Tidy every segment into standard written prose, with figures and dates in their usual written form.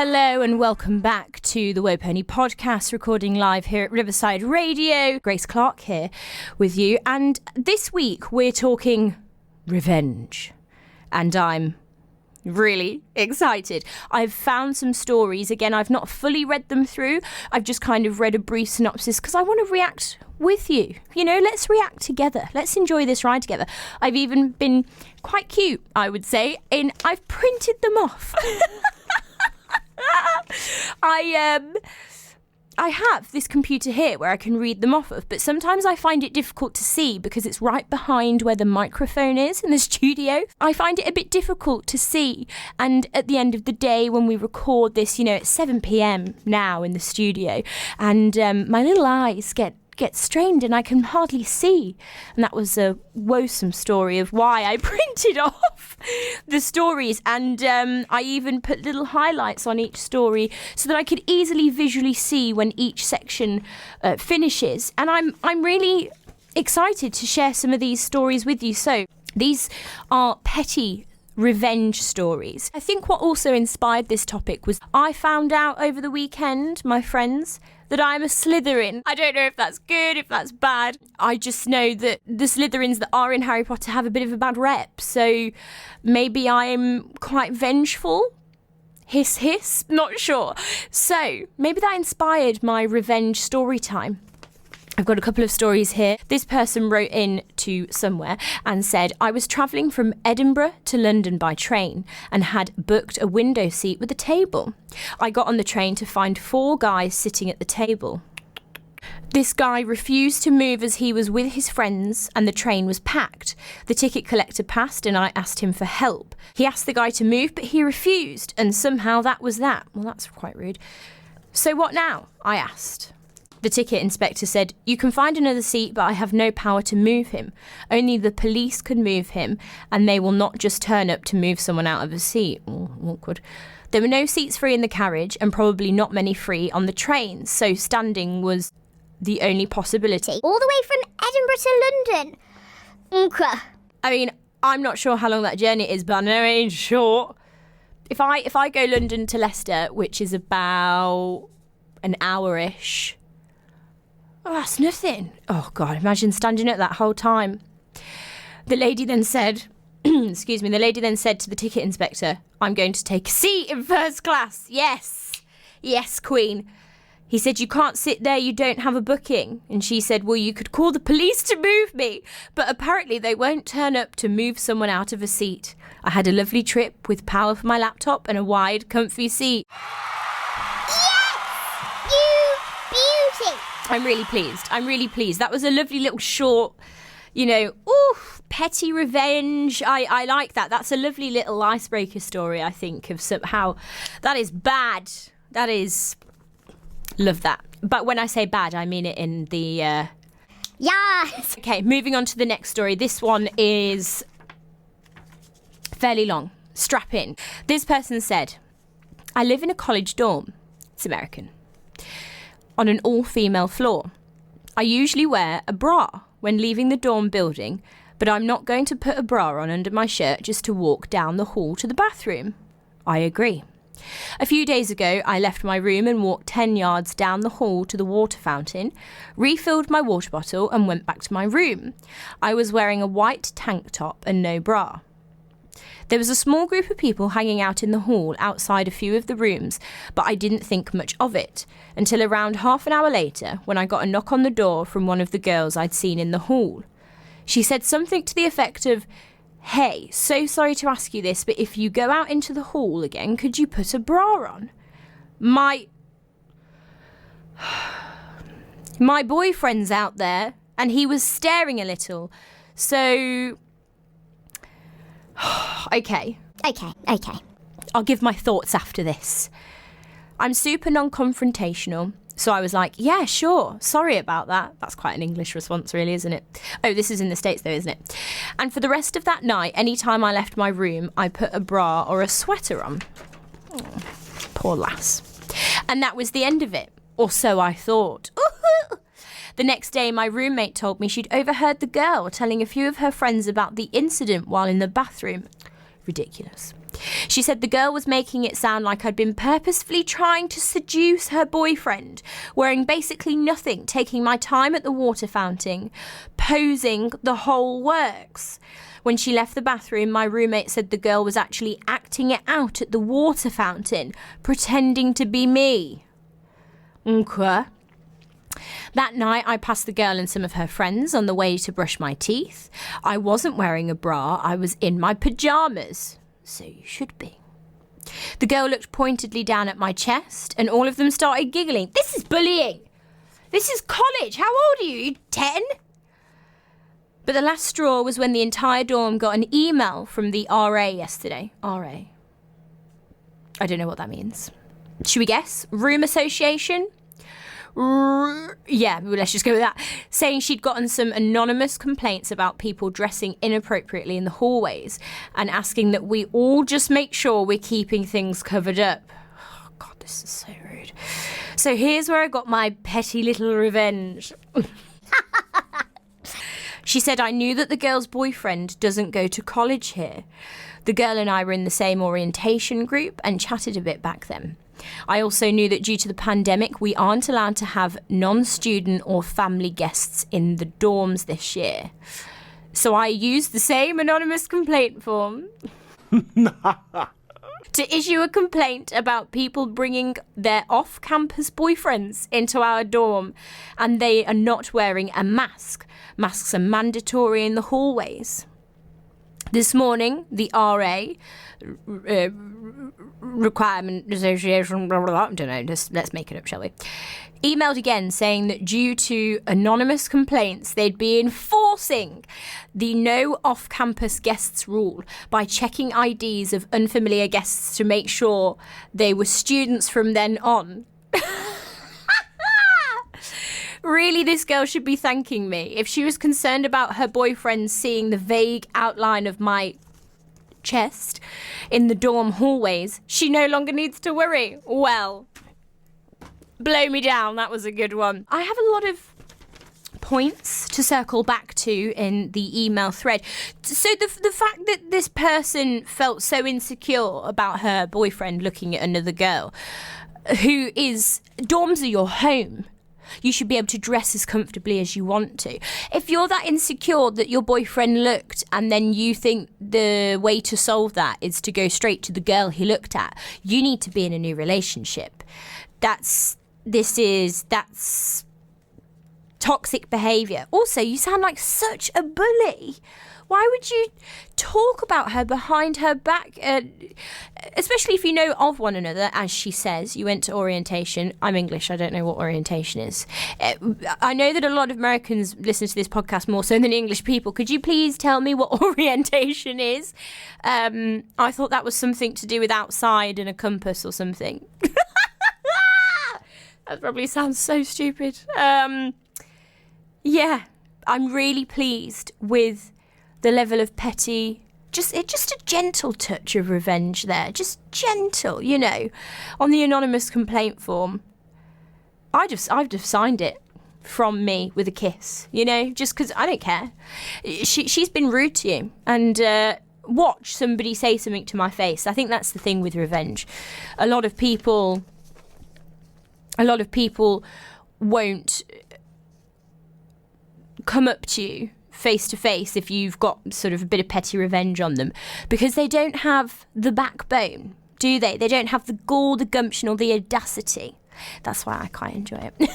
Hello and welcome back to the Woah Pony podcast, recording live here at Riverside Radio. Grace Clarke here with you, and this week we're talking revenge, and I'm really excited. I've found some stories. Again, I've not fully read them through. I've just kind of read a brief synopsis because I want to react with you. You know, let's react together. Let's enjoy this ride together. I've even been quite cute, I would say, in I've printed them off. I have this computer here where I can read them off of, but sometimes I find it difficult to see because it's right behind where the microphone is in the studio. I find it a bit difficult to see, and at the end of the day when we record this, you know, it's 7 p.m. now in the studio, and my little eyes get strained and I can hardly see. And that was a woeful story of why I printed off the stories, and I even put little highlights on each story so that I could easily visually see when each section finishes. And I'm really excited to share some of these stories with you. So these are petty revenge stories. I think what also inspired this topic was I found out over the weekend, my friends, that I'm a Slytherin. I don't know if that's good, if that's bad. I just know that the Slytherins that are in Harry Potter have a bit of a bad rep. So maybe I'm quite vengeful. Hiss, hiss. Not sure. So maybe that inspired my revenge story time. I've got a couple of stories here. This person wrote in to somewhere and said, I was travelling from Edinburgh to London by train and had booked a window seat with a table. I got on the train to find 4 guys sitting at the table. This guy refused to move as he was with his friends and the train was packed. The ticket collector passed and I asked him for help. He asked the guy to move, but he refused, and somehow that was that. Well, that's quite rude. So what now? I asked. The ticket inspector said, you can find another seat, but I have no power to move him. Only the police could move him, and they will not just turn up to move someone out of a seat. Oh, awkward. There were no seats free in the carriage, and probably not many free on the train, so standing was the only possibility. All the way from Edinburgh to London. Okay. I mean, I'm not sure how long that journey is, but I know it ain't short. If I go London to Leicester, which is about an hour-ish, oh, that's nothing. Oh, God, imagine standing at that whole time. The lady then said, excuse me, the lady then said to the ticket inspector, I'm going to take a seat in first class. Yes. Yes, Queen. He said, you can't sit there, you don't have a booking. And she said, well, you could call the police to move me. But apparently they won't turn up to move someone out of a seat. I had a lovely trip with power for my laptop and a wide, comfy seat. Yes! You beauty! I'm really pleased. That was a lovely little short, you know, petty revenge. I like that. That's a lovely little icebreaker story, I think, of somehow. That is bad. That is... Love that. But when I say bad, I mean it in the... Yes! Okay, moving on to the next story. This one is fairly long. Strap in. This person said, I live in a college dorm. It's American. On an all-female floor. I usually wear a bra when leaving the dorm building, but I'm not going to put a bra on under my shirt just to walk down the hall to the bathroom. I agree. A few days ago, I left my room and walked 10 yards down the hall to the water fountain, refilled my water bottle and went back to my room. I was wearing a white tank top and no bra. There was a small group of people hanging out in the hall outside a few of the rooms, but I didn't think much of it until around half an hour later when I got a knock on the door from one of the girls I'd seen in the hall. She said something to the effect of, hey, so sorry to ask you this, but if you go out into the hall again, could you put a bra on? My boyfriend's out there, and he was staring a little, so... Okay. I'll give my thoughts after this. I'm super non-confrontational, so I was like, yeah, sure, sorry about that. That's quite an English response, really, isn't it? Oh, this is in the States, though, isn't it? And for the rest of that night, any time I left my room, I put a bra or a sweater on. Oh, poor lass. And that was the end of it, or so I thought. The next day, my roommate told me she'd overheard the girl telling a few of her friends about the incident while in the bathroom. Ridiculous. She said the girl was making it sound like I'd been purposefully trying to seduce her boyfriend, wearing basically nothing, taking my time at the water fountain, posing, the whole works. When she left the bathroom, my roommate said the girl was actually acting it out at the water fountain, pretending to be me. Okay. That night, I passed the girl and some of her friends on the way to brush my teeth. I wasn't wearing a bra, I was in my pyjamas. So you should be. The girl looked pointedly down at my chest, and all of them started giggling. This is bullying! This is college! How old are you? You 10? But the last straw was when the entire dorm got an email from the RA yesterday. RA. I don't know what that means. Should we guess? Room Association? Yeah, let's just go with that. Saying she'd gotten some anonymous complaints about people dressing inappropriately in the hallways and asking that we all just make sure we're keeping things covered up. Oh, God, this is so rude. So here's where I got my petty little revenge. She said, I knew that the girl's boyfriend doesn't go to college here. The girl and I were in the same orientation group and chatted a bit back then. I also knew that due to the pandemic, we aren't allowed to have non-student or family guests in the dorms this year. So I used the same anonymous complaint form to issue a complaint about people bringing their off-campus boyfriends into our dorm and they are not wearing a mask. Masks are mandatory in the hallways. This morning, the RA, Requirement Association, blah, blah, blah, I don't know, let's make it up, shall we? Emailed again saying that due to anonymous complaints, they'd be enforcing the no off-campus guests rule by checking IDs of unfamiliar guests to make sure they were students from then on. Really, this girl should be thanking me. If she was concerned about her boyfriend seeing the vague outline of my chest in the dorm hallways, she no longer needs to worry. Well, blow me down. That was a good one. I have a lot of points to circle back to in the email thread. So the fact that this person felt so insecure about her boyfriend looking at another girl, who is, dorms are your home. You should be able to dress as comfortably as you want to. If you're that insecure that your boyfriend looked and then you think the way to solve that is to go straight to the girl he looked at, you need to be in a new relationship. That's toxic behaviour. Also, you sound like such a bully. Why would you talk about her behind her back? Especially if you know of one another, as she says, you went to orientation. I'm English, I don't know what orientation is. I know that a lot of Americans listen to this podcast more so than English people. Could you please tell me what orientation is? I thought that was something to do with outside and a compass or something. That probably sounds so stupid. Yeah, I'm really pleased with the level of petty, just a gentle touch of revenge there. Just gentle, you know, on the anonymous complaint form. I've just signed it from me with a kiss, you know, just because I don't care. She's been rude to you, and watch somebody say something to my face. I think that's the thing with revenge. A lot of people won't come up to you face to face if you've got sort of a bit of petty revenge on them, because they don't have the backbone, do they? They don't have the gall, the gumption, or the audacity. That's why I quite enjoy it.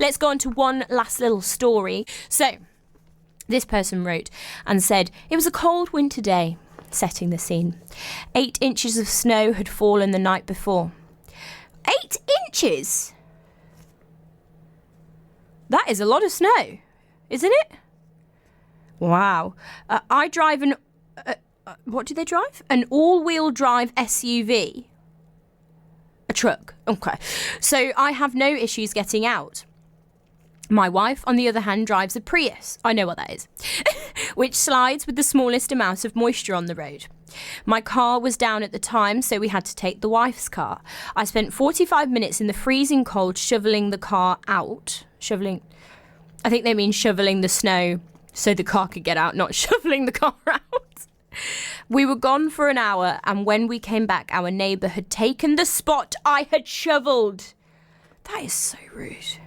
Let's go on to one last little story. So, this person wrote and said, it was a cold winter day, setting the scene. 8 inches of snow had fallen the night before. 8 inches? That is a lot of snow, isn't it? Wow. I drive what do they drive? An all-wheel drive SUV. A truck. Okay. So I have no issues getting out. My wife, on the other hand, drives a Prius. I know what that is. Which slides with the smallest amount of moisture on the road. My car was down at the time, so we had to take the wife's car. I spent 45 minutes in the freezing cold shoveling the car out. I think they mean shoveling the snow so the car could get out, not shoveling the car out. We were gone for an hour, and when we came back, our neighbour had taken the spot I had shovelled. That is so rude.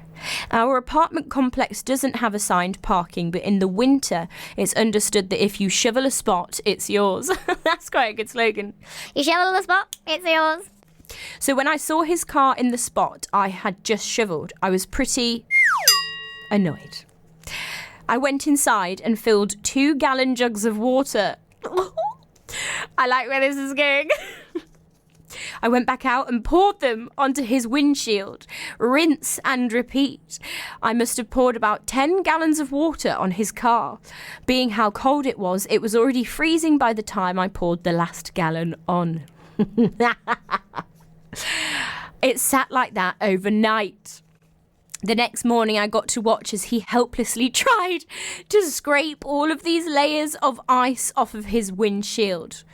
Our apartment complex doesn't have assigned parking, but in the winter, it's understood that if you shovel a spot, it's yours. That's quite a good slogan. You shovel the spot, it's yours. So when I saw his car in the spot I had just shovelled, I was pretty annoyed. I went inside and filled 2-gallon jugs of water. I like where this is going. I went back out and poured them onto his windshield. Rinse and repeat. I must have poured about 10 gallons of water on his car. Being how cold it was already freezing by the time I poured the last gallon on. It sat like that overnight. The next morning I got to watch as he helplessly tried to scrape all of these layers of ice off of his windshield.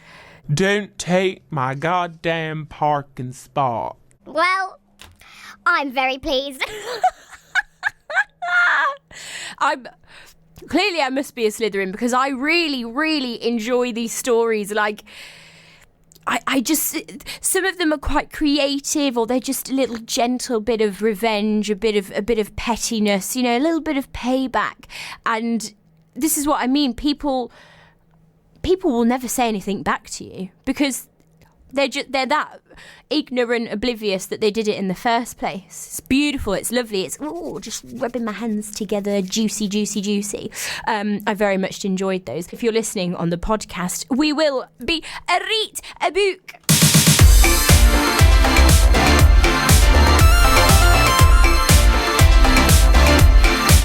Don't take my goddamn parking spot. Well, I'm very pleased. Clearly I must be a Slytherin because I really, really enjoy these stories. Like, I just, some of them are quite creative, or they're just a little gentle bit of revenge, a bit of pettiness, you know, a little bit of payback. And this is what I mean. People will never say anything back to you because they're that ignorant, oblivious that they did it in the first place. It's beautiful. It's lovely. It's just rubbing my hands together, juicy, juicy, juicy. I very much enjoyed those. If you're listening on the podcast, we will be a read a book.